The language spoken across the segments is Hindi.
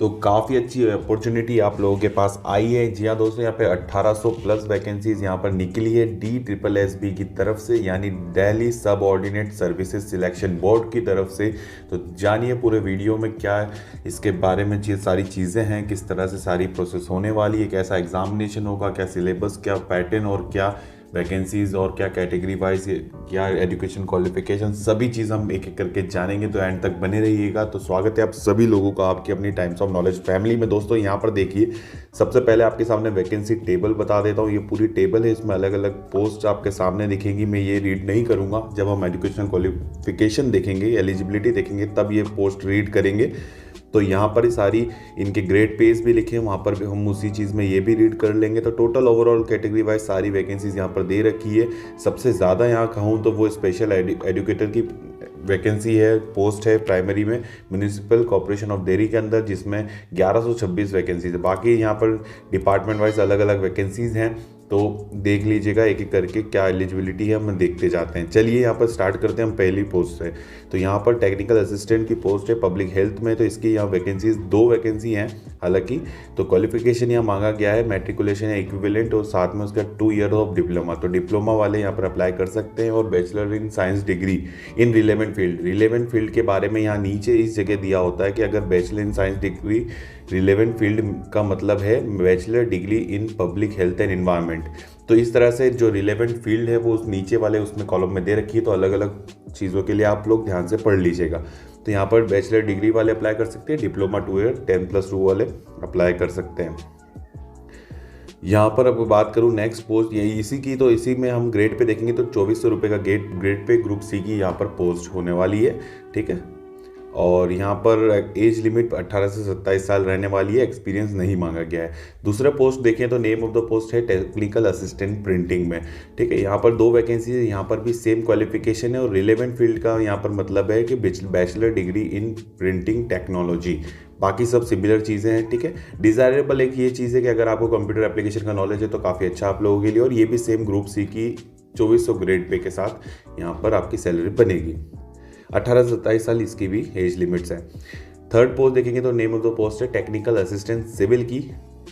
तो काफ़ी अच्छी अपॉर्चुनिटी आप लोगों के पास आई है। जी हाँ दोस्तों, यहाँ पे 1800 प्लस वैकेंसीज यहाँ पर निकली है DSSB की तरफ से, यानी दिल्ली सब ऑर्डिनेट सर्विसेज सिलेक्शन बोर्ड की तरफ से। तो जानिए पूरे वीडियो में क्या इसके बारे में सारी चीज़ें हैं, किस तरह से सारी प्रोसेस होने वाली है, कैसा एग्जामिनेशन होगा, क्या सिलेबस, क्या पैटर्न और क्या वैकेंसीज और क्या कैटेगरी वाइज, क्या एजुकेशन क्वालिफिकेशन, सभी चीज़ हम एक एक करके जानेंगे। तो एंड तक बने रहिएगा। तो स्वागत है आप सभी लोगों का आपकी अपनी टाइम्स ऑफ नॉलेज फैमिली में। दोस्तों यहाँ पर देखिए, सबसे पहले आपके सामने वैकेंसी टेबल बता देता हूँ। ये पूरी टेबल है, इसमें अलग अलग पोस्ट आपके सामने दिखेंगी। मैं ये रीड नहीं करूँगा, जब हम एजुकेशन क्वालिफिकेशन देखेंगे, एलिजिबिलिटी देखेंगे, तब ये पोस्ट रीड करेंगे। तो यहाँ पर ही सारी इनके ग्रेड पेज भी लिखे हैं, वहाँ पर भी हम उसी चीज़ में ये भी रीड कर लेंगे। तो टोटल ओवरऑल कैटेगरी वाइज सारी वैकेंसीज यहाँ पर दे रखी है। सबसे ज़्यादा यहाँ कहूँ तो वो स्पेशल एजुकेटर की वैकेंसी है, पोस्ट है प्राइमरी में म्यूनिसिपल कॉर्पोरेशन ऑफ दिल्ली के अंदर, जिसमें 1126 वैकेंसीज है। बाकी यहाँ पर डिपार्टमेंट वाइज अलग अलग वैकेंसीज हैं, तो देख लीजिएगा एक एक करके क्या एलिजिबिलिटी है, हम देखते जाते हैं। चलिए यहाँ पर स्टार्ट करते हैं हम पहली पोस्ट से। तो यहाँ पर टेक्निकल असिस्टेंट की पोस्ट है पब्लिक हेल्थ में। तो इसकी यहाँ वैकेंसीज 2 वैकेंसी हैं हालांकि। तो क्वालिफिकेशन यहाँ मांगा गया है मैट्रिकुलेशन या इक्विवेलेंट, और साथ में उसका 2 ईयर ऑफ डिप्लोमा। तो डिप्लोमा वाले यहाँ पर अप्लाई कर सकते हैं, और bachelor in science degree in relevant field. Relevant field के बारे में यहाँ नीचे इस जगह दिया होता है कि अगर bachelor in science degree relevant field का मतलब है bachelor degree in public health and environment. तो इस तरह से जो रिलेवेंट फील्ड है वो उस नीचे वाले उसमें कॉलम में दे रखी है। तो अलग अलग चीज़ों के लिए आप लोग ध्यान से पढ़ लीजिएगा। तो यहाँ पर बैचलर डिग्री वाले अप्लाई कर सकते हैं, डिप्लोमा 2 ईयर 10+2 वाले अप्लाई कर सकते हैं। यहाँ पर अब बात करूँ नेक्स्ट पोस्ट यही इसी की, तो इसी में हम ग्रेड पे देखेंगे तो 2400 रुपये का ग्रेड पे ग्रुप सी की यहाँ पर पोस्ट होने वाली है। ठीक है, और यहाँ पर एज लिमिट 18 से 27 साल रहने वाली है, एक्सपीरियंस नहीं मांगा गया है। दूसरा पोस्ट देखें तो नेम ऑफ द पोस्ट है टेक्निकल असिस्टेंट प्रिंटिंग में। ठीक है, यहाँ पर 2 वैकेंसी है, यहाँ पर भी सेम क्वालिफिकेशन है, और रिलेवेंट फील्ड का यहाँ पर मतलब है कि बैचलर डिग्री इन प्रिंटिंग टेक्नोलॉजी। बाकी सब सिमिलर चीज़ें हैं। ठीक है, डिज़ायरेबल एक ये चीज़ है कि अगर आपको कंप्यूटर एप्लीकेशन का नॉलेज है तो काफ़ी अच्छा आप लोगों के लिए, और ये भी सेम ग्रुप सी की 2400 ग्रेड पे के साथ यहाँ पर आपकी सैलरी बनेगी। 18 से 27 साल इसकी भी एज लिमिट्स है। थर्ड पोस्ट देखेंगे तो नेम ऑफ द पोस्ट है टेक्निकल असिस्टेंट सिविल की।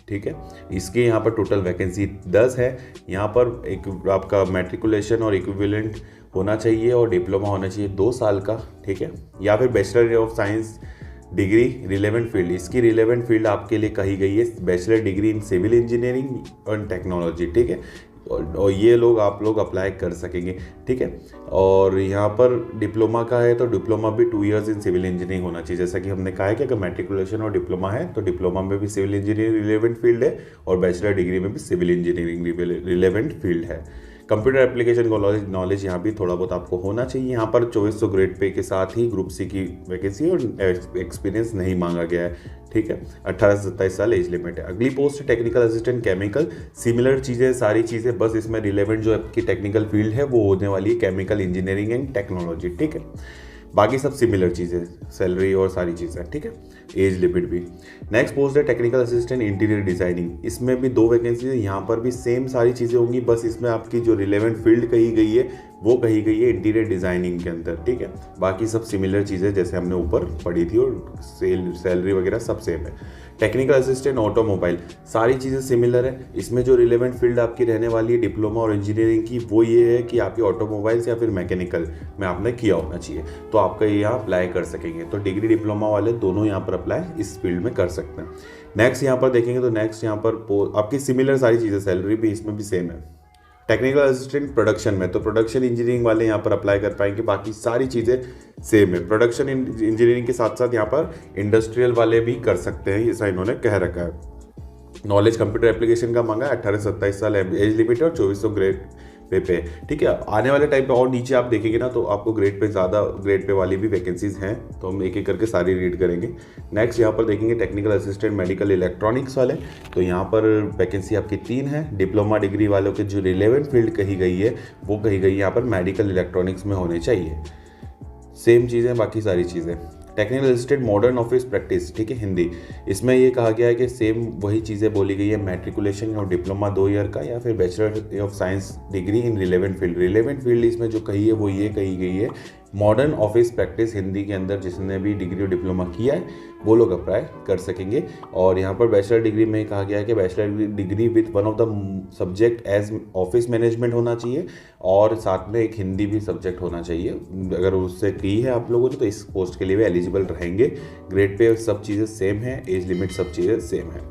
ठीक है, इसके यहाँ पर टोटल वैकेंसी 10 है। यहाँ पर एक आपका मैट्रिकुलेशन और इक्विवेलेंट होना चाहिए, और डिप्लोमा होना चाहिए 2 साल का। ठीक है, या फिर bachelor of science degree relevant field, इसकी रिलेवेंट फील्ड आपके लिए कही गई है bachelor degree in civil engineering और टेक्नोलॉजी। ठीक है, और ये लोग आप लोग अप्लाई कर सकेंगे। ठीक है, और यहाँ पर डिप्लोमा का है तो डिप्लोमा भी 2 इयर्स इन सिविल इंजीनियरिंग होना चाहिए। जैसा कि हमने कहा है कि अगर मैट्रिकुलेशन और डिप्लोमा है तो डिप्लोमा में भी सिविल इंजीनियरिंग रिलेवेंट फील्ड है, और बैचलर डिग्री में भी सिविल इंजीनियरिंग रिलेवेंट फील्ड है। कंप्यूटर एप्लीकेशन का नॉलेज यहाँ भी थोड़ा बहुत आपको होना चाहिए। यहाँ पर 2400 ग्रेड पे के साथ ही ग्रुप सी की वैकेंसी, और एक्सपीरियंस नहीं मांगा गया है। ठीक है, 18 से 27 साल एज लिमिट है। अगली पोस्ट है टेक्निकल असिस्टेंट केमिकल। सिमिलर चीज़ें सारी चीज़ें, बस इसमें रिलेवेंट जो आपकी टेक्निकल फील्ड है वो होने वाली है केमिकल इंजीनियरिंग एंड टेक्नोलॉजी। ठीक है, बाकी सब सिमिलर चीज़ें, सैलरी और सारी चीज़ें। ठीक है, एज लिमिट भी। नेक्स्ट पोस्ट है टेक्निकल असिस्टेंट इंटीरियर डिज़ाइनिंग। इसमें भी 2 वैकेंसी है, यहाँ पर भी सेम सारी चीज़ें होंगी, बस इसमें आपकी जो रिलेवेंट फील्ड कही गई है वो कही गई है इंटीरियर डिज़ाइनिंग के अंदर। ठीक है, बाकी सब सिमिलर चीज़ें जैसे हमने ऊपर पढ़ी थी, और सैलरी वगैरह सब सेम है। टेक्निकल असिस्टेंट ऑटोमोबाइल, सारी चीज़ें सिमिलर है। इसमें जो रिलेवेंट फील्ड आपकी रहने वाली है डिप्लोमा और इंजीनियरिंग की, वो ये है कि आपकी ऑटोमोबाइल्स या फिर मैकेनिकल में आपने किया होना चाहिए, तो आपका ये यहाँ अप्लाई कर सकेंगे। तो डिग्री डिप्लोमा वाले दोनों यहाँ पर अप्लाई इस फील्ड में कर सकते हैं। नेक्स्ट यहाँ पर देखेंगे तो नेक्स्ट यहाँ पर आपकी सिमिलर सारी चीज़ें, सैलरी भी इसमें भी सेम है। टेक्निकल असिस्टेंट प्रोडक्शन में, तो प्रोडक्शन इंजीनियरिंग वाले यहाँ पर अप्लाई कर पाएंगे, बाकी सारी चीज़ें सेम है। प्रोडक्शन इंजीनियरिंग के साथ साथ यहाँ पर इंडस्ट्रियल वाले भी कर सकते हैं, ऐसा इन्होंने कह रखा है। नॉलेज कंप्यूटर एप्लीकेशन का मांगा, 18 से 27 साल एज लिमिट है, और 2400 ग्रेड पे। ठीक है, आने वाले टाइम पे और नीचे आप देखेंगे ना तो आपको ग्रेड पे ज़्यादा ग्रेड पे वाली भी वैकेंसीज हैं, तो हम एक एक करके सारी रीड करेंगे। नेक्स्ट यहाँ पर देखेंगे टेक्निकल असिस्टेंट मेडिकल इलेक्ट्रॉनिक्स वाले। तो यहाँ पर वैकेंसी आपकी 3 है। डिप्लोमा डिग्री वालों के जो रिलेवेंट फील्ड कही गई है वो कही गई है यहाँ पर मेडिकल इलेक्ट्रॉनिक्स में होने चाहिए। सेम चीज़ें, बाकी सारी चीज़ें। Technical assistant modern office practice, ठीक है, हिंदी। इसमें ये कहा गया है कि सेम वही चीज़ें बोली गई है, मैट्रिकुलेशन और डिप्लोमा 2 ईयर का, या फिर bachelor of science degree in relevant field. Relevant field इसमें जो कही है वो ये कही गई है मॉडर्न ऑफिस प्रैक्टिस हिंदी के अंदर जिसने भी डिग्री और डिप्लोमा किया है वो लोग अप्लाई कर सकेंगे। और यहाँ पर बैचलर डिग्री में कहा गया है कि bachelor degree with one of the subject as office management होना चाहिए और साथ में एक हिंदी भी सब्जेक्ट होना चाहिए। अगर उससे की है आप लोगों ने तो इस पोस्ट के लिए भी एलिजिबल रहेंगे। ग्रेड पे सब चीज़ें सेम है, एज लिमिट सब चीज़ें सेम है।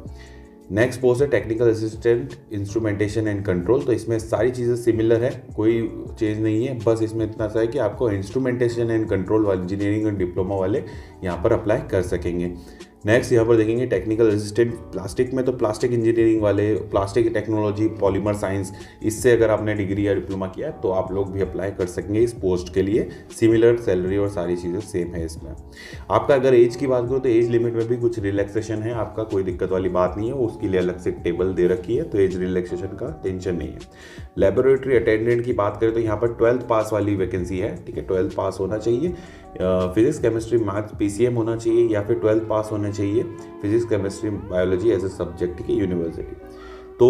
नेक्स्ट पोस्ट है technical assistant instrumentation and control. तो इसमें सारी चीज़ें सिमिलर है, कोई चेंज नहीं है, बस इसमें इतना सा है कि आपको इंस्ट्रूमेंटेशन एंड कंट्रोल वाले इंजीनियरिंग और डिप्लोमा वाले यहाँ पर अप्लाई कर सकेंगे। नेक्स्ट यहाँ पर देखेंगे टेक्निकल असिस्टेंट प्लास्टिक में, तो प्लास्टिक इंजीनियरिंग वाले, प्लास्टिक टेक्नोलॉजी, पॉलीमर साइंस, इससे अगर आपने डिग्री या डिप्लोमा किया तो आप लोग भी अप्लाई कर सकेंगे इस पोस्ट के लिए। सिमिलर सैलरी और सारी चीज़ें सेम है इसमें। आपका अगर एज की बात करो तो एज लिमिट में भी कुछ रिलैक्सेशन है, आपका कोई दिक्कत वाली बात नहीं है, उसके लिए अलग से एक टेबल दे रखी है, तो एज रिलैक्सेशन का टेंशन नहीं है। लेबोरेटरी अटेंडेंट की बात करें तो यहाँ पर 12th पास वाली वैकेंसी है, ठीक है, 12th पास होना चाहिए। फिजिक्स केमिस्ट्री मैथ्स पीसीएम होना चाहिए या फिर 12th पास होना चाहिए physics chemistry biology as a subject की यूनिवर्सिटी। तो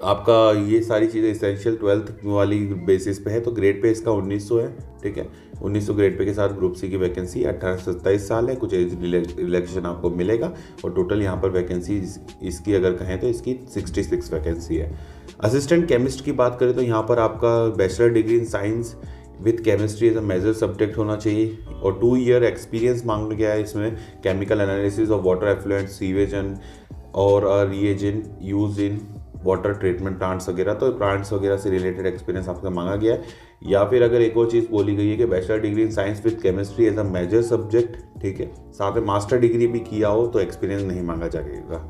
आपका ये सारी चीज़ें इसेंशियल 12th वाली बेसिस पे है। तो ग्रेड पे इसका 1900 है, ठीक है, 1900 ग्रेड पे के साथ ग्रुप सी की वैकेंसी 18 से 27 साल है, कुछ एज रिलैक्सेशन आपको मिलेगा और टोटल यहाँ पर वैकेंसी इसकी अगर कहें तो इसकी 66 वैकेंसी है। असिस्टेंट केमिस्ट की बात करें तो यहाँ पर आपका bachelor degree in science with chemistry as a major subject होना चाहिए और 2 ईयर एक्सपीरियंस मांगा गया है इसमें। Chemical analysis of water effluent, sewage और reagent use in water treatment plants वगैरह, तो प्लांट्स वगैरह से रिलेटेड एक्सपीरियंस आपका मांगा गया है। या फिर अगर एक और चीज़ बोली गई है कि bachelor degree in science with chemistry as a major subject, ठीक है, साथ में मास्टर डिग्री भी किया हो तो एक्सपीरियंस नहीं मांगा जाएगा।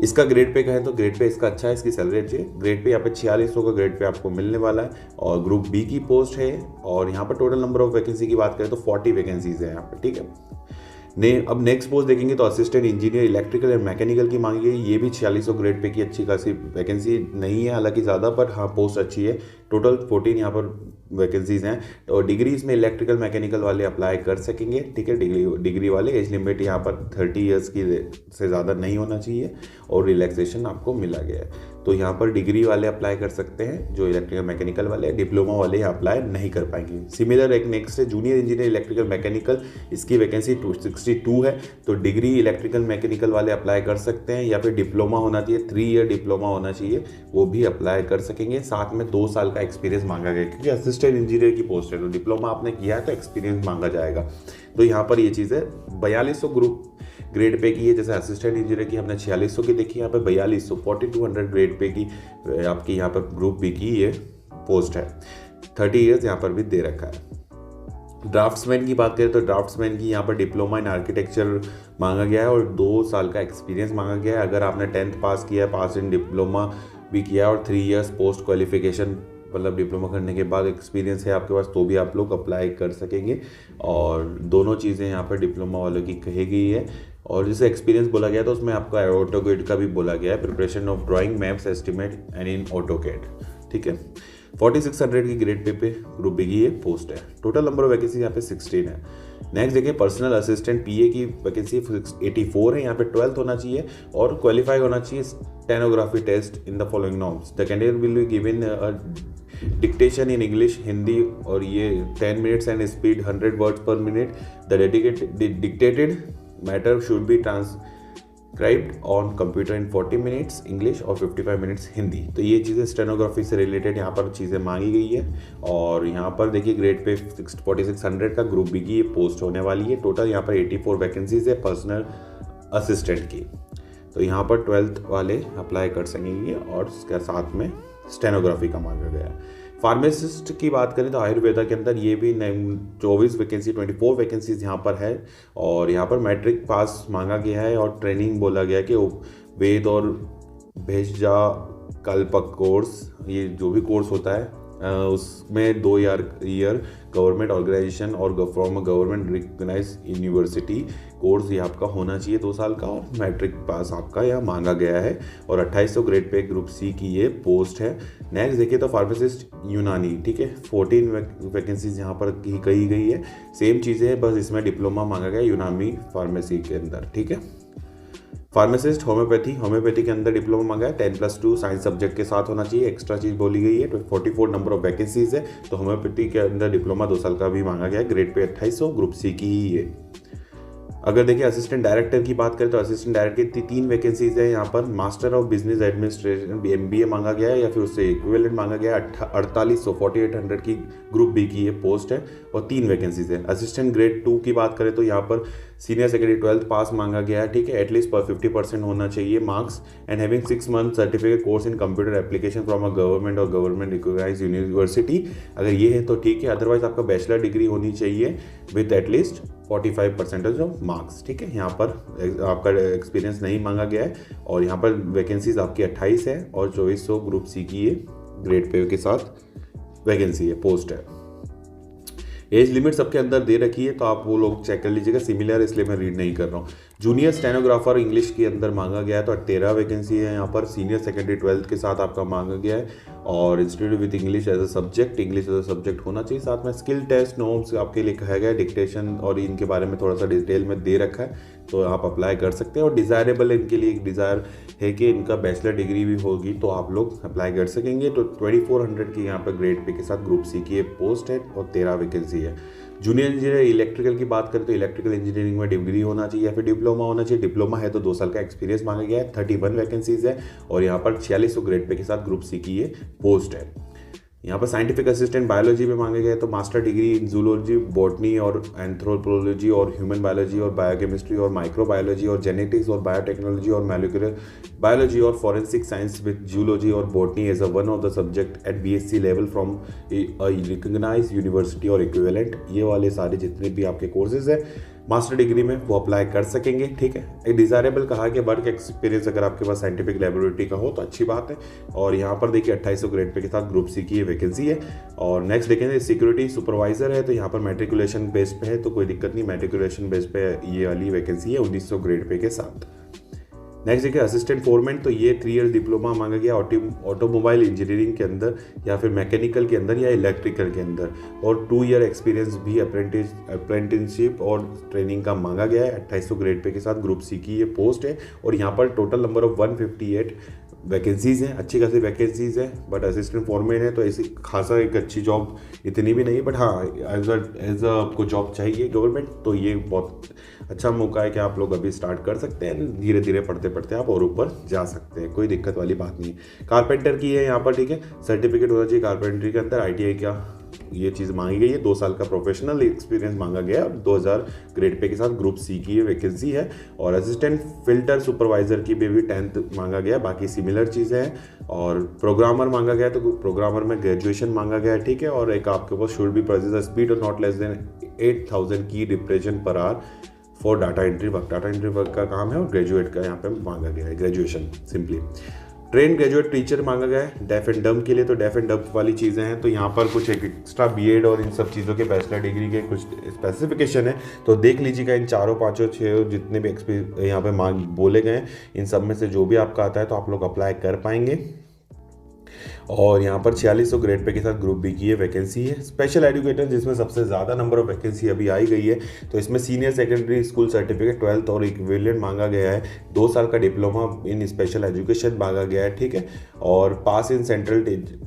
इसका ग्रेड पे कहें तो ग्रेड पे इसका अच्छा है, इसकी सैलरी अच्छी है। ग्रेड पे यहाँ पे 4600 का ग्रेड पे आपको मिलने वाला है और ग्रुप बी की पोस्ट है। और यहाँ पर टोटल नंबर ऑफ वैकेंसी की बात करें तो 40 वैकेंसीज है यहाँ पर, ठीक है। अब नेक्स्ट पोस्ट देखेंगे तो assistant engineer electrical and mechanical की मांगी गई, ये भी 4600 ग्रेड पे की अच्छी खासी वैकेंसी नहीं है, हालांकि ज़्यादा, पर हाँ पोस्ट अच्छी है। टोटल 14 यहाँ पर वैकेंसीज हैं और डिग्री इसमें इलेक्ट्रिकल मैकेनिकल वाले अप्लाई कर सकेंगे, ठीक है। डिग्री वाले एज लिमिट यहाँ पर 30 ईयर्स की से ज़्यादा नहीं होना चाहिए और रिलैक्सेशन आपको मिला गया है। तो यहाँ पर डिग्री वाले अप्लाई कर सकते हैं जो इलेक्ट्रिकल मैकेनिकल वाले, डिप्लोमा वाले यहाँ अप्लाई नहीं कर पाएंगे। सिमिलर एक नेक्स्ट है जूनियर इंजीनियर इलेक्ट्रिकल मैकेनिकल, इसकी वैकेंसी 262 है। तो डिग्री इलेक्ट्रिकल मैकेनिकल वाले अप्लाई कर सकते हैं या फिर डिप्लोमा होना चाहिए, 3 ईयर डिप्लोमा होना चाहिए, वो भी अप्लाई कर सकेंगे। साथ में 2 साल का एक्सपीरियंस मांगा गया क्योंकि असिस्टेंट इंजीनियर की पोस्ट है, तो डिप्लोमा आपने किया है तो एक्सपीरियंस मांगा जाएगा। तो यहाँ पर ये चीज़ है। 4200 ग्रुप ग्रेड पे की है, जैसे असिस्टेंट इंजीनियर की हमने 4600 की देखी, यहाँ पे 4200 4200 ग्रेड पे की आपकी यहाँ पर ग्रुप बी की ये पोस्ट है। 30 ईयर्स यहाँ पर भी दे रखा है। ड्राफ्ट्समैन की बात करें तो ड्राफ्ट्समैन की यहाँ पर डिप्लोमा इन आर्किटेक्चर मांगा गया है और 2 साल का एक्सपीरियंस मांगा गया है। अगर आपने 10th पास किया है, पास इन डिप्लोमा भी किया और 3 ईयर्स पोस्ट क्वालिफिकेशन मतलब डिप्लोमा करने के बाद एक्सपीरियंस है आपके पास, तो भी आप लोग अप्लाई कर सकेंगे। और दोनों चीज़ें यहाँ पर डिप्लोमा वालों की कही गई है। और जैसे एक्सपीरियंस बोला गया तो उसमें आपका ऑटोकेड का भी बोला गया है, preparation of drawing, maps, estimate and in AutoCAD, ठीक है। 4600 की ग्रेड पे ग्रुप बी की ये पोस्ट है। टोटल नंबर ऑफ वैकेंसी यहाँ पे 16 है। नेक्स्ट देखिए पर्सनल असिस्टेंट पीए की वैकेंसी 84 है। यहाँ पे 12th होना चाहिए और क्वालिफाई होना चाहिए stenography test in the following norms. The candidate will be given dictation in English, Hindi, और ये 10 minutes and speed 100 words per minute. The dictated matter should be transcribed on computer in 40 minutes English और 55 मिनट्स हिंदी। तो ये चीज़ें स्टेनोग्राफी से रिलेटेड यहाँ पर चीज़ें मांगी गई है। और यहाँ पर देखिए ग्रेड पे 4600 का ग्रुप बी की ये पोस्ट होने वाली है। टोटल यहाँ पर 84 वैकेंसीज है पर्सनल असिस्टेंट की। तो यहाँ पर 12th वाले अप्लाई कर सकेंगे और उसके साथ में स्टेनोग्राफी का मांगा गया है। फार्मासिस्ट की बात करें तो आयुर्वेदा के अंदर ये भी 24 वैकेंसीज यहाँ पर है और यहाँ पर मैट्रिक पास मांगा गया है और ट्रेनिंग बोला गया है कि वेद और भेषजा कल्पक कोर्स, ये जो भी कोर्स होता है उसमें 2 ईयर गवर्नमेंट ऑर्गेनाइजेशन और from government recognise university course ये आपका होना चाहिए 2 साल का और मैट्रिक पास आपका यहाँ मांगा गया है। और 2800 ग्रेड पे ग्रुप सी की ये पोस्ट है। नेक्स्ट देखिए तो फार्मासिस्ट यूनानी, ठीक है, 14 वैकेंसीज यहाँ पर कही गई है। सेम चीज़ें है, बस इसमें डिप्लोमा मांगा गया यूनानी फार्मेसी के अंदर, ठीक है। फार्मासिस्ट होम्योपैथी के अंदर डिप्लोमा मांगा है, 10+2 साइंस सब्जेक्ट के साथ होना चाहिए। एक्स्ट्रा चीज़ बोली गई है, 44 नंबर ऑफ वैकेंसीज है। तो होम्योपैथी के अंदर डिप्लोमा 2 साल का भी मांगा गया है। ग्रेड पे 2800, ग्रुप सी की ही है। अगर देखिए असिस्टेंट डायरेक्टर की बात करें तो असिस्टेंट डायरेक्टर की 3 वैकेंसीज है यहाँ पर। Master of business administration MBA मांगा गया है या फिर उससे इक्विवेलेंट मांगा गया है। 4800 की ग्रुप बी की ये पोस्ट है और 3 वैकेंसीज है। असिस्टेंट ग्रेड 2 की बात करें तो यहाँ पर सीनियर सेकेंडरी 12th पास मांगा गया है, ठीक है। एटलीस्ट पर 50% होना चाहिए marks and having 6 month certificate course in computer application from a government और गवर्नमेंट रिकॉग्नाइज यूनिवर्सिटी। अगर ये है तो ठीक है, अदरवाइज आपका बैचलर डिग्री होनी चाहिए विद एटलीस्ट 45% ऑफ मार्क्स, ठीक है। यहाँ पर आपका एक्सपीरियंस नहीं मांगा गया है और यहाँ पर वैकेंसीज आपकी 28 है और 2400 ग्रुप सी की ये ग्रेड पे के साथ वैकेंसी है, पोस्ट है। एज लिमिट सबके अंदर दे रखी है तो आप वो लोग चेक कर लीजिएगा, सिमिलर इसलिए मैं रीड नहीं कर रहा हूँ। जूनियर स्टेनोग्राफर इंग्लिश के अंदर मांगा गया है तो 13 वैकेंसी है यहाँ पर। सीनियर सेकेंडरी 12th के साथ आपका मांगा गया है और institute with English as a subject, English as a subject होना चाहिए। साथ में स्किल टेस्ट नोट्स आपके लिए कहा गया है, डिक्टेशन और इनके बारे में थोड़ा सा डिटेल में दे रखा है तो आप अप्लाई कर सकते हैं। और डिज़ायरेबल इनके लिए एक डिज़ायर है कि इनका बैचलर डिग्री भी होगी तो आप लोग अप्लाई कर सकेंगे। तो 2400 की यहाँ पर ग्रेड पे के साथ ग्रुप सी की पोस्ट है और 13 वैकेंसी है। जूनियर इंजीनियर इलेक्ट्रिकल की बात करें तो इलेक्ट्रिकल इंजीनियरिंग में डिग्री होना चाहिए या फिर डिप्लोमा होना चाहिए। डिप्लोमा है तो 2 साल का एक्सपीरियंस मांगा गया है। 31 वैकेंसीज है और यहाँ पर 4600 ग्रेड पे के साथ ग्रुप सी की ये पोस्ट है। यहाँ पर साइंटिफिक असिस्टेंट बायोलॉजी में मांगे गए तो master degree in zoology, botany और एंथ्रोपोलॉजी और ह्यूमन बायोलॉजी और बायोकेमिस्ट्री और माइक्रोबायोलॉजी और जेनेटिक्स और बायोटेक्नोलॉजी और मॉलिक्यूलर बायोलॉजी और फॉरेंसिक साइंस विद जूलॉजी और botany as a one of the subject at BSc level from recognise university और इक्विवेलेंट। ये वाले सारे जितने भी आपके कोर्सेज है मास्टर डिग्री में वो अप्लाई कर सकेंगे, ठीक है। एक डिज़ायरेबल कहा कि वर्क एक्सपीरियंस अगर आपके पास साइंटिफिक लैबोरेटरी का हो तो अच्छी बात है। और यहाँ पर देखिए 2800 ग्रेड पे के साथ ग्रुप सी की ये वैकेंसी है। और नेक्स्ट देखेंगे सिक्योरिटी सुपरवाइजर है तो यहाँ पर मैट्रिकुलेशन बेस पे है तो कोई दिक्कत नहीं, मैट्रिकुलेशन बेस पे ये वाली वैकेंसी है 1900 ग्रेड पे के साथ। नेक्स्ट देखिए असिस्टेंट फोरमैन तो ये 3 ईयर डिप्लोमा मांगा गया ऑटोमोबाइल इंजीनियरिंग के अंदर या फिर मैकेनिकल के अंदर या इलेक्ट्रिकल के अंदर और 2 ईयर एक्सपीरियंस भी अप्रेंटिसशिप और ट्रेनिंग का मांगा गया है। 2800 ग्रेड पे के साथ ग्रुप सी की ये पोस्ट है और यहाँ पर टोटल नंबर ऑफ 158 वैकेंसीज हैं, अच्छी खासी वैकेंसीज है। बट असिस्टेंट फोरमैन है तो ऐसी खासा एक अच्छी जॉब इतनी भी नहीं है, बट हाँ एज अ आपको जॉब चाहिए गवर्नमेंट तो ये बहुत अच्छा मौका है कि आप लोग अभी स्टार्ट कर सकते हैं। धीरे धीरे पढ़ते पढ़ते आप और ऊपर जा सकते हैं, कोई दिक्कत वाली बात नहीं है। कारपेंटर की है यहाँ पर, ठीक है। सर्टिफिकेट होना चाहिए कारपेंटरी के अंदर, ITI का ये चीज़ मांगी गई है। 2 साल का प्रोफेशनल एक्सपीरियंस मांगा गया है और 2000 ग्रेड पे के साथ ग्रुप सी की ये वैकेंसी है। और असिस्टेंट फिल्टर सुपरवाइजर की भी 10th मांगा गया, बाकी सिमिलर चीज़ें हैं। और प्रोग्रामर मांगा गया तो प्रोग्रामर में ग्रेजुएशन मांगा गया है, ठीक है। और एक आपके पास शुड बी प्रोसेस स्पीड और नॉट लेस देन 8000 की depression per hour for data entry work. Data entry work का काम है और ग्रेजुएट का यहाँ पे मांगा गया है, graduation simply. Train graduate teacher मांगा गया है डेफ एंड डम्ब के लिए, तो डेफ एंड डम्ब वाली चीज़ें हैं तो यहाँ पर कुछ एक एक्स्ट्रा BEd और इन सब चीज़ों के बैचलर डिग्री के कुछ स्पेसिफिकेशन है तो देख लीजिएगा। इन 4, 5, 6 जितने भी यहाँ पे मांग बोले गए हैं इन सब में से जो भी आपका आता है तो आप लोग अप्लाई कर पाएंगे। और यहाँ पर 4600 ग्रेड पे के साथ ग्रुप बी की ये वैकेंसी है। स्पेशल एजुकेटर जिसमें सबसे ज़्यादा नंबर ऑफ वैकेंसी अभी आई गई है तो इसमें senior secondary school certificate 12th और इक्विवेलेंट मांगा गया है। 2 साल का डिप्लोमा इन स्पेशल एजुकेशन मांगा गया है, ठीक है। और pass in central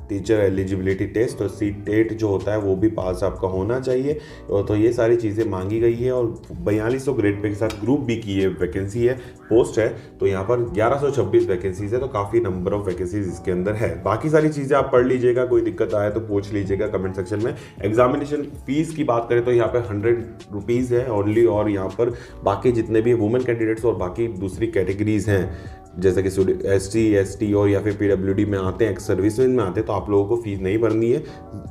teacher eligibility test और CTET जो होता है वो भी पास आपका होना चाहिए। और तो ये सारी चीज़ें मांगी गई है। और 4200 ग्रेड पे के साथ ग्रुप बी की ये वैकेंसी है, पोस्ट है। तो यहाँ पर 1126 वैकेंसीज है तो काफ़ी नंबर ऑफ वैकेंसीज इसके अंदर है। बाकी सारी चीज़ें आप पढ़ लीजिएगा, कोई दिक्कत आए तो पूछ लीजिएगा कमेंट सेक्शन में। एग्जामिनेशन फीस की बात करें तो यहाँ पे 100 रुपीज़ है ओनली। और यहाँ पर बाकी जितने भी वुमेन कैंडिडेट्स और बाकी दूसरी कैटेगरीज हैं जैसे कि SC, ST और या फिर PWD में आते हैं, एक्स सर्विसमैन में आते हैं तो आप लोगों को फीस नहीं भरनी है,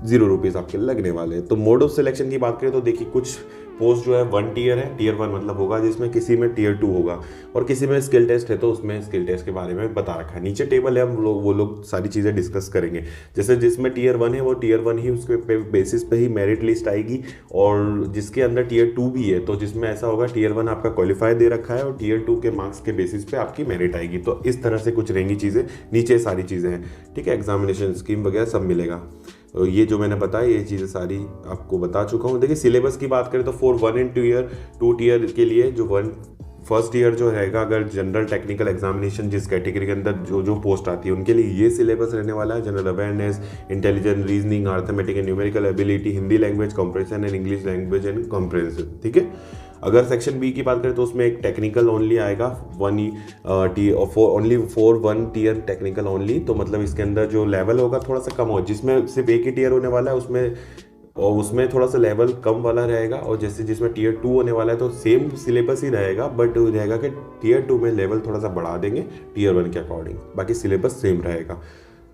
0 रुपीज़ आपके लगने वाले हैं। तो मोड ऑफ सिलेक्शन की बात करें तो देखिए कुछ पोस्ट जो है 1 टियर है, टियर 1 मतलब होगा जिसमें किसी में टियर 2 होगा और किसी में स्किल टेस्ट है तो उसमें स्किल टेस्ट के बारे में बता रखा है। नीचे टेबल है, हम लोग वो लोग सारी चीज़ें डिस्कस करेंगे। जैसे जिसमें टियर 1 है वो टियर 1 ही उसके बेसिस पे ही मेरिट लिस्ट आएगी। और जिसके अंदर टियर 2 भी है तो जिसमें ऐसा होगा टियर 1 आपका क्वालिफाई दे रखा है और टियर 2 के मार्क्स के बेसिस पे आपकी मेरिट आएगी। तो इस तरह से कुछ रहेंगी चीज़ें, नीचे सारी चीज़ें हैं, ठीक है। एग्जामिनेशन स्कीम वगैरह सब मिलेगा। तो ये जो मैंने बताया ये चीज़ें सारी आपको बता चुका हूँ। देखिए सिलेबस की बात करें तो 4 1 and 2 ईयर 2 टियर के लिए जो फर्स्ट ईयर जो रहेगा, अगर जनरल टेक्निकल एग्जामिनेशन जिस कैटेगरी के अंदर जो जो पोस्ट आती है उनके लिए ये सिलेबस रहने वाला है। General awareness, intelligence, reasoning, arithmetic and numerical ability, Hindi language comprehension and English language and comprehension, ठीक है। अगर सेक्शन बी की बात करें तो उसमें एक टेक्निकल ओनली आएगा, only for 1 tier technical only. तो मतलब इसके अंदर जो लेवल होगा थोड़ा सा कम हो, जिसमें सिर्फ एक ही टीयर होने वाला है उसमें थोड़ा सा लेवल कम वाला रहेगा। और जैसे जिसमें टीयर 2 होने वाला है तो सेम सिलेबस ही रहेगा, बट रहेगा कि टीयर 2 में लेवल थोड़ा सा बढ़ा देंगे टीयर 1 के अकॉर्डिंग, बाकी सिलेबस सेम रहेगा।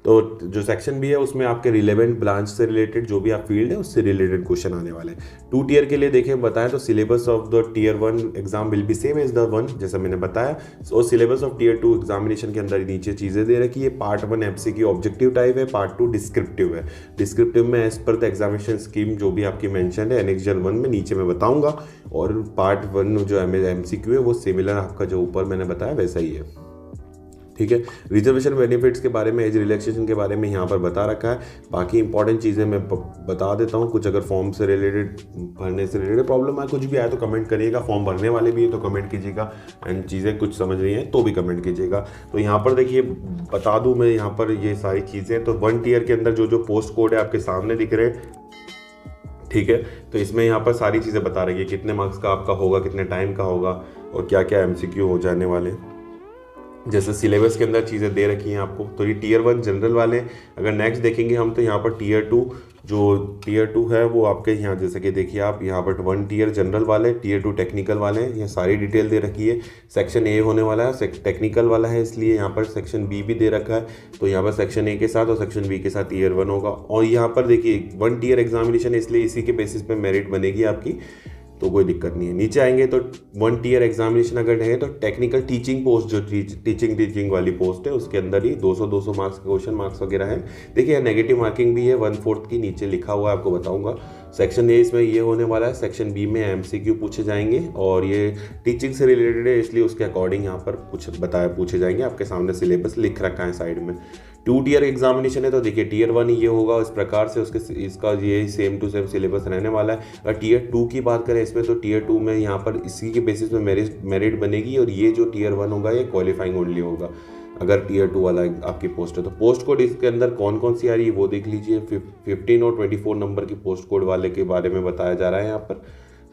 तो जो सेक्शन बी है उसमें आपके रिलेवेंट ब्रांच से रिलेटेड जो भी आप फील्ड है उससे रिलेटेड क्वेश्चन आने वाले हैं। 2 टीयर के लिए देखें बताएं तो syllabus of the tier 1 exam will be same as the 1, जैसा मैंने बताया। और सिलेबस ऑफ टीयर 2 एग्जामिनेशन के अंदर नीचे चीज़ें दे रखी है। पार्ट 1 एमसीक्यू ऑब्जेक्टिव टाइप है, पार्ट 2 डिस्क्रिप्टिव है। डिस्क्रिप्टिव में as per the examination scheme जो भी आपकी मेंशन है एनेक्जर 1 में नीचे मैं बताऊंगा, और पार्ट 1 जो एमसीक्यू है वो सिमिलर आपका जो ऊपर मैंने बताया वैसा ही है, ठीक है। रिजर्वेशन बेनिफिट्स के बारे में, एज रिलैक्सेशन के बारे में यहाँ पर बता रखा है। बाकी इंपॉर्टेंट चीज़ें मैं बता देता हूँ कुछ। अगर फॉर्म से रिलेटेड, भरने से रिलेटेड प्रॉब्लम आए, कुछ भी आए तो कमेंट करिएगा। फॉर्म भरने वाले भी है तो कमेंट कीजिएगा, एंड चीज़ें कुछ समझ रही हैं तो भी कमेंट कीजिएगा। तो यहाँ पर देखिए बता दूँ मैं यहाँ पर ये सारी चीज़ें, तो 1 टीयर के अंदर जो जो पोस्ट कोड है आपके सामने दिख रहे हैं, ठीक है। तो इसमें यहाँ पर सारी चीज़ें बता रही है कितने मार्क्स का आपका होगा, कितने टाइम का होगा, और क्या क्या एमसीक्यू हो जाने वाले। जैसे सिलेबस के अंदर चीज़ें दे रखी हैं आपको। तो ये टीयर 1 जनरल वाले। अगर नेक्स्ट देखेंगे हम तो यहाँ पर टीयर 2, जो टीयर 2 है वो आपके यहाँ जैसे कि देखिए आप यहाँ पर 1 टीयर जनरल वाले, टीयर 2 टेक्निकल वाले हैं। ये सारी डिटेल दे रखी है। सेक्शन ए होने वाला है, टेक्निकल वाला है, इसलिए यहाँ पर सेक्शन बी भी दे रखा है। तो यहाँ पर सेक्शन ए के साथ और सेक्शन बी के साथ टीयर 1 होगा। और यहाँ पर देखिए 1 टीयर एग्जामिनेशन, इसलिए इसी के बेसिस पे मेरिट बनेगी आपकी, तो कोई दिक्कत नहीं है। नीचे आएंगे तो 1 टीयर एग्जामिनेशन अगर है तो टेक्निकल टीचिंग पोस्ट, जो टीचिंग वाली पोस्ट है उसके अंदर ही 200 मार्क्स के क्वेश्चन मार्क्स वगैरह है। देखिए नेगेटिव मार्किंग भी है 1/4 की, नीचे लिखा हुआ है आपको बताऊंगा। सेक्शन ए इसमें ये होने वाला है। सेक्शन बी में एमसीक्यू पूछे जाएंगे, और ये टीचिंग से रिलेटेड है इसलिए उसके अकॉर्डिंग यहाँ पर कुछ पूछे जाएंगे। आपके सामने सिलेबस लिख रखा है साइड में। 2 टीयर एग्जामिनेशन है तो देखिए टीयर 1 ये होगा इस प्रकार से, इसका ये सेम टू सेम सिलेबस रहने वाला है। अगर टीयर 2 की बात करें इसमें तो टीयर 2 में यहाँ पर इसी के बेसिस में मेरिट बनेगी, और ये जो टीयर 1 होगा ये क्वालिफाइंग ओनली होगा अगर टीयर 2 वाला आपकी पोस्ट है। तो पोस्ट कोड इसके अंदर कौन कौन सी आ रही है वो देख लीजिए। 15 और 24 नंबर की पोस्ट कोड वाले के बारे में बताया जा रहा है यहाँ पर।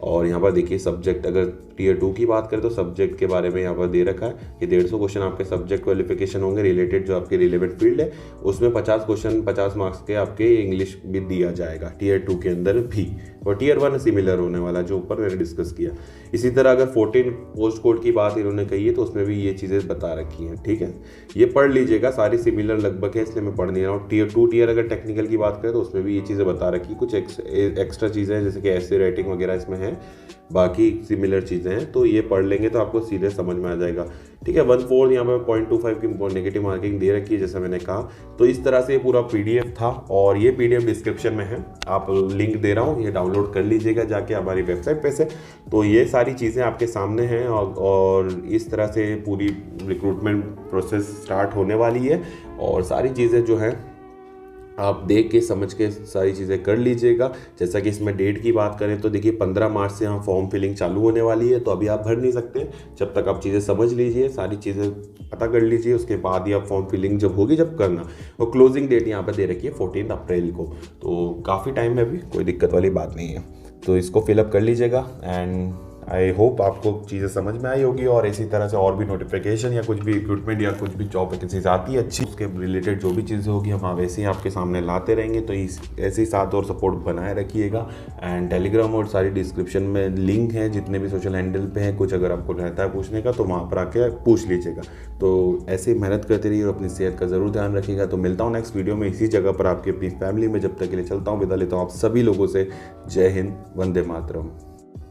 और यहाँ पर देखिए सब्जेक्ट, अगर टीयर 2 की बात करें तो सब्जेक्ट के बारे में यहाँ पर दे रखा है कि 150 क्वेश्चन आपके सब्जेक्ट क्वालिफिकेशन होंगे रिलेटेड जो आपके रिलेवेंट फील्ड है। उसमें 50 क्वेश्चन 50 मार्क्स के आपके इंग्लिश भी दिया जाएगा टीयर 2 के अंदर भी, और टीयर 1 सिमिलर होने वाला जो ऊपर मैंने डिस्कस किया। इसी तरह अगर 14 पोस्ट कोड की बात इन्होंने कही है तो उसमें भी ये चीज़ें बता रखी हैं, ठीक है। ये पढ़ लीजिएगा, सारी सिमिलर लगभग है इसलिए मैं पढ़ नहीं रहा हूँ। टीयर 2 टीयर अगर टेक्निकल की बात करें तो उसमें भी ये चीज़ें बता रखी, कुछ एक्स्ट्रा चीज़ें हैं जैसे कि ऐसे राइटिंग वगैरह इसमें है, बाकी सिमिलर चीज़ें हैं। तो ये पढ़ लेंगे तो आपको सीधे समझ में आ जाएगा, ठीक है। 1/4 यहाँ पर 0.25 की नेगेटिव मार्किंग दे रखी है जैसा मैंने कहा। तो इस तरह से ये पूरा पीडीएफ था, और ये पीडीएफ डिस्क्रिप्शन में है, आप लिंक दे रहा हूँ, ये डाउनलोड कर लीजिएगा जाके हमारी वेबसाइट पे से। तो ये सारी चीज़ें आपके सामने हैं, और इस तरह से पूरी रिक्रूटमेंट प्रोसेस स्टार्ट होने वाली है। और सारी चीज़ें जो हैं आप देख के समझ के सारी चीज़ें कर लीजिएगा। जैसा कि इसमें डेट की बात करें तो देखिए 15 मार्च से यहाँ फॉर्म फिलिंग चालू होने वाली है, तो अभी आप भर नहीं सकते जब तक आप चीज़ें समझ लीजिए, सारी चीज़ें पता कर लीजिए, उसके बाद ही आप फॉर्म फिलिंग जब होगी जब करना। और क्लोजिंग डेट यहाँ पर दे रखी है 14 अप्रैल को, तो काफ़ी टाइम है अभी, कोई दिक्कत वाली बात नहीं है। तो इसको फिलअप कर लीजिएगा, एंड आई होप आपको चीज़ें समझ में आई होगी। और इसी तरह से और भी नोटिफिकेशन या कुछ भी रिक्रूटमेंट या कुछ भी जॉब वैकेंसीज आती है अच्छी, उसके रिलेटेड जो भी चीज़ें होगी हम वैसे ही आपके सामने लाते रहेंगे। तो ऐसे ही साथ और सपोर्ट बनाए रखिएगा। एंड टेलीग्राम और सारी डिस्क्रिप्शन में लिंक है जितने भी सोशल हैंडल पे हैं, कुछ अगर आपको रहता है पूछने का तो वहाँ पर आके पूछ लीजिएगा। तो ऐसे ही मेहनत करते रहिए और अपनी सेहत का ज़रूर ध्यान रखिएगा। तो मिलता हूँ नेक्स्ट वीडियो में इसी जगह पर आपकी अपनी फैमिली में, जब तक के लिए चलता हूँ, विदा लेता हूँ आप सभी लोगों से। जय हिंद, वंदे मातरम।